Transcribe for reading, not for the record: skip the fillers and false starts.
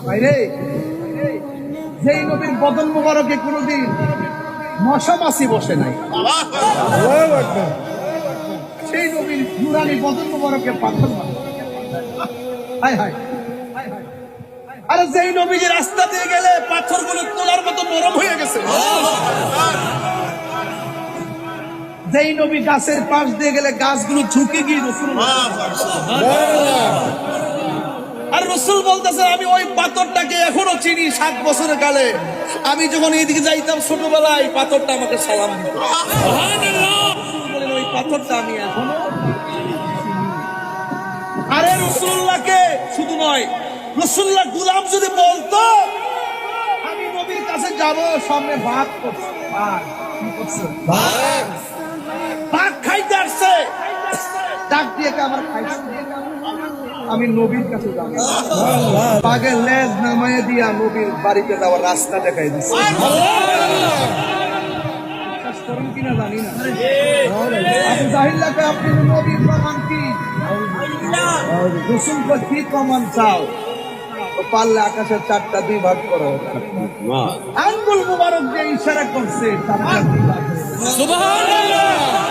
ভাইরে, যেই নবীর বদন মুবারকে কোনদিন মশা মাছি বসে নাই, সেই নবীর নুরানি বদন মুবারকে পাথর মারে। হায় হায়, আরে যেই নবীর রাস্তা দিয়ে গেলে পাথরগুলো তোলার মতো নরম হয়ে গেছে, যেই নবী গাছের পাশ দিয়ে গেলে গাছগুলো ঝুঁকে গিয়ে রসুল, আর রসুল বলতেছে আমি ওই পাথরটাকে এখনো চিনি। 7 বছরের কালে আমি যখন এইদিকে যাইতাম ছোটবেলায়, পাথরটা আমাকে সালাম দিত। বলেন ওই পাথরটা আমি এখনো। আরে রসুল্লাহকে শুধু নয়, রসুল্লাহ গুলাম যদি বলতো আমি নবীর কাছে যাব, সামনে ভাত করছে, ভাত খাইতে আসছে, ডাক দিয়ে আমার খাইছে, আমি নবীর কাছে যাবো। পাগের লেজ নামায় দিয়া নবীর বাড়িতে যাওয়ার রাস্তা দেখাই দিচ্ছে। কিনা জানি না, আবু জাহিল্লাকে আপনি নবীর প্রমাণ কি? রসুলকে কি প্রমাণ চাও? পারলে আকাশের 4টা 2 ভাগ করো। আঙ্গুল মুবারক যে ইশারা করছে 4টা 2 ভাগ।